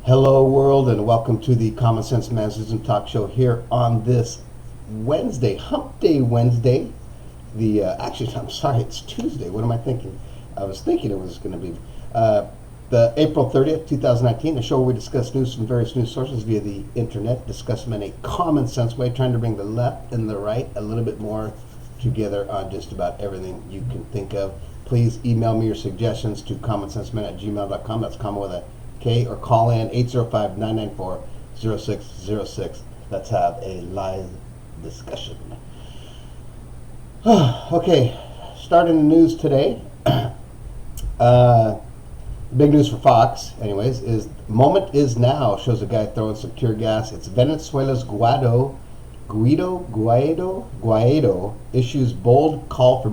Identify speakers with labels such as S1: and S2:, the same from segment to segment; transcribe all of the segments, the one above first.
S1: Hello, world, and welcome to the Common Sense Management Talk Show here on this Wednesday, Hump Day Wednesday. Actually, I'm sorry, it's Tuesday. What am I thinking? I was thinking it was going to be the April 30th, 2019, a show where we discuss news from various news sources via the internet, discuss them in a common sense way, trying to bring the left and the right a little bit more together on just about everything you can think of. Please email me your suggestions to commonsensemen@gmail.com. That's common with a K, or call in 805-994-0606. Let's have a live discussion. Okay, starting the news today. Big news for Fox, anyways, is moment is now. Shows a guy throwing some tear gas. It's Venezuela's Guaido issues bold call for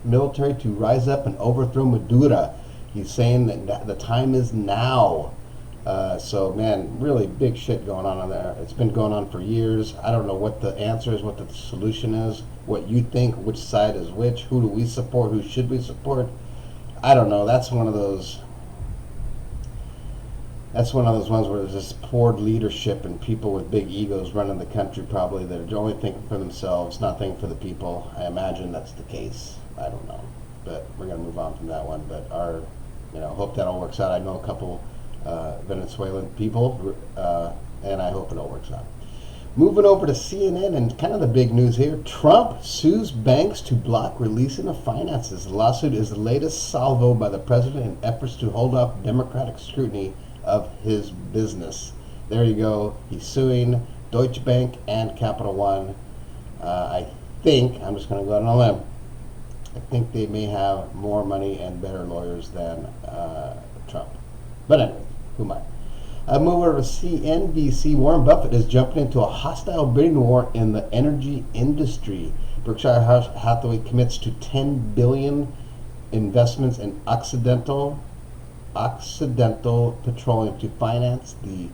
S1: military to rise up and overthrow Maduro. He's saying that the time is now. So, man, really big shit going on there. It's been going on for years. I don't know what the answer is, what the solution is, what you think, which side is which, who do we support, who should we support. I don't know. That's one of those ones where there's just poor leadership and people with big egos running the country, probably, that are only thinking for themselves, not thinking for the people. I imagine that's the case. I don't know. But we're going to move on from that one. But hope that all works out. I know a couple Venezuelan people, and I hope it all works out. Moving over to CNN and kind of the big news here. Trump sues banks to block releasing of finances. The lawsuit is the latest salvo by the president in efforts to hold off Democratic scrutiny of his business. There you go. He's suing Deutsche Bank and Capital One. I think, I'm just going to go out on a limb, I think they may have more money and better lawyers than Trump. But anyway, who am I? Move over to CNBC. Warren Buffett is jumping into a hostile bidding war in the energy industry. Berkshire Hathaway commits to $10 billion investments in Occidental Petroleum to finance the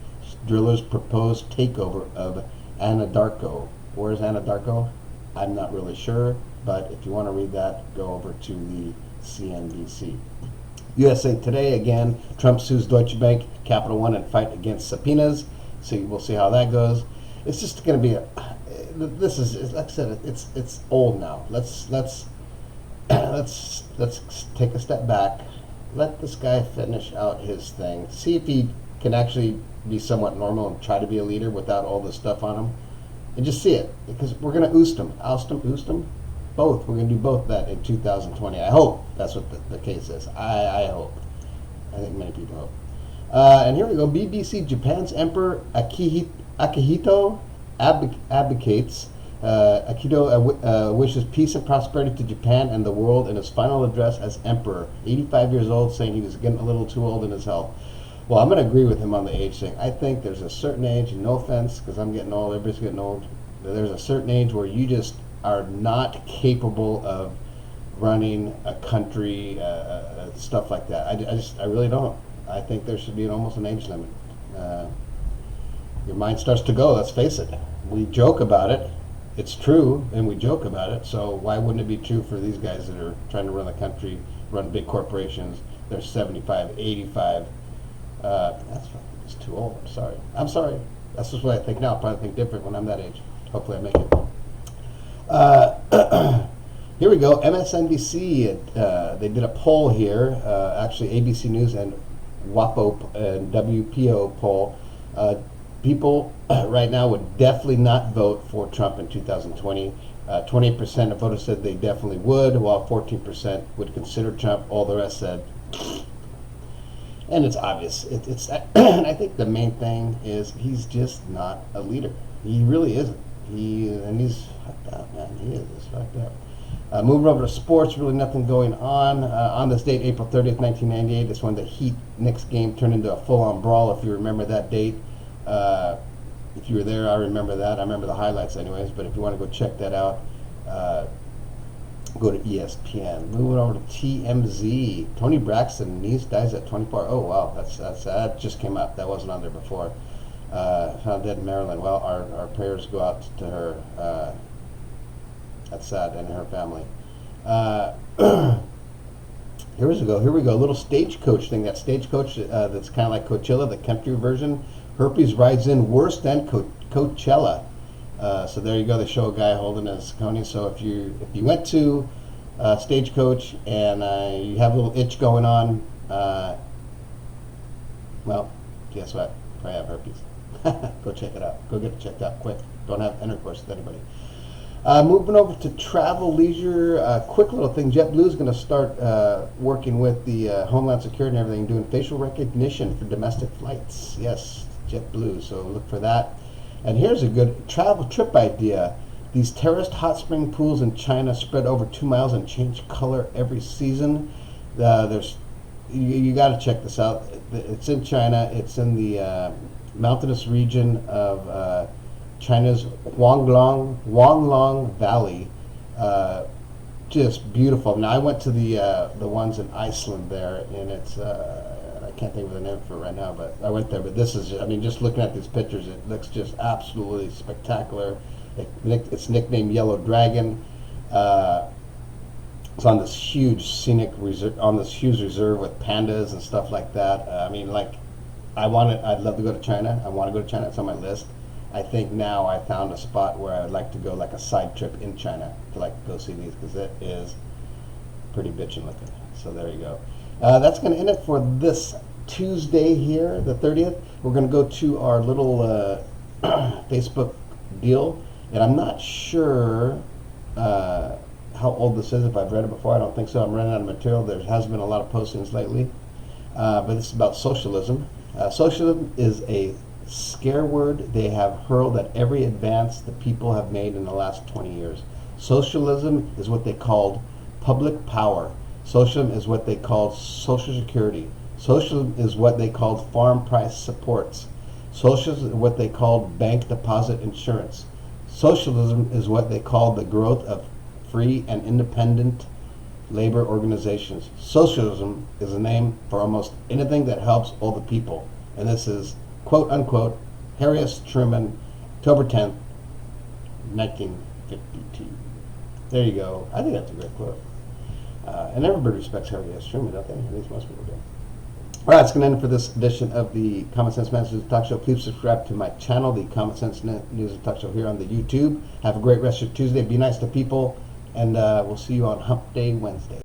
S1: drillers' proposed takeover of Anadarko. Where's Anadarko? I'm not really sure, but if you want to read that, go over to the CNBC. USA Today, again, Trump sues Deutsche Bank, Capital One, and fight against subpoenas. So we'll see how that goes. It's just going to be this is, like I said, it's old now. Let's take a step back. Let this guy finish out his thing. See if he can actually be somewhat normal and try to be a leader without all this stuff on him. And just see it, because we're going to oust him, both. We're going to do both that in 2020. I hope that's what the case is. I hope. I think many people hope. And here we go. BBC, Japan's Emperor Akihito abdicates. Akihito wishes peace and prosperity to Japan and the world in his final address as emperor. 85 years old, saying he was getting a little too old in his health. Well, I'm going to agree with him on the age thing. I think there's a certain age, and no offense, because I'm getting old, everybody's getting old, there's a certain age where you just are not capable of running a country, stuff like that. I really don't. I think there should be almost an age limit. Your mind starts to go, let's face it. We joke about it. It's true, and we joke about it, so why wouldn't it be true for these guys that are trying to run the country, run big corporations? They're 75, 85. That's just too old. I'm sorry. That's just what I think now. I'll probably think different when I'm that age. Hopefully I make it. Here we go. MSNBC, they did a poll here. Actually, ABC News and WAPO and WPO poll. People right now would definitely not vote for Trump in 2020. 28% of voters said they definitely would, while 14% would consider Trump. All the rest said, and it's obvious. I think the main thing is he's just not a leader. He really isn't. He's fucked up, man. He is fucked up. Moving over to sports, really nothing going on. On this date, April 30th, 1998, is when the Heat-Knicks game turned into a full-on brawl, if you remember that date. If you were there, I remember that. I remember the highlights anyways, but if you want to go check that out, go to ESPN. Moving over to TMZ. Tony Braxton, niece dies at 24. Oh, wow, that just came up. That wasn't on there before. Found dead in Maryland. Well, our prayers go out to her. That's sad, and her family. Here we go. Here we go. A little stagecoach thing. That stagecoach that's kind of like Coachella, the country version. Herpes rides in worse than Coachella. So there you go. They show a guy holding a coney. So if you went to Stagecoach and you have a little itch going on, well, guess what? Probably have herpes. Go check it out. Go get it checked out quick. Don't have intercourse with anybody. Moving over to travel, leisure, quick little thing. JetBlue is going to start working with the Homeland Security and everything, doing facial recognition for domestic flights. Yes, JetBlue. So look for that. And here's a good travel trip idea. These terraced hot spring pools in China spread over 2 miles and change color every season. You got to check this out. It's in China. It's in the mountainous region of China's Huanglong Valley. Just beautiful. Now I went to the ones in Iceland there, and it's I can't think of the name for it right now, but I went there. But this is, I mean, just looking at these pictures, it looks just absolutely spectacular. It's nicknamed Yellow Dragon. It's on this huge scenic reserve, with pandas and stuff like that. I mean, like, I'd love to go to China. I want to go to China. It's on my list. I think now I found a spot where I'd like to go, like a side trip in China to like go see these, because it is pretty bitchin' looking. So there you go. That's going to end it for this Tuesday here, the 30th. We're going to go to our little Facebook deal, and I'm not sure how old this is, if I've read it before. I don't think so. I'm running out of material. There has been a lot of postings lately, but this is about socialism. Socialism is a scare word they have hurled at every advance the people have made in the last 20 years. Socialism is what they called public power. Socialism is what they called Social Security. Socialism is what they called farm price supports. Socialism is what they called bank deposit insurance. Socialism is what they called the growth of free and independent labor organizations. Socialism is a name for almost anything that helps all the people. And this is, quote unquote, Harry S. Truman, October 10th, 1952. There you go. I think that's a great quote. And everybody respects Harry S. Truman, don't they? At least most people do. All right, it's going to end for this edition of the Common Sense News and Talk Show. Please subscribe to my channel, the Common Sense News and Talk Show, here on the YouTube. Have a great rest of your Tuesday. Be nice to people, and we'll see you on Hump Day Wednesday.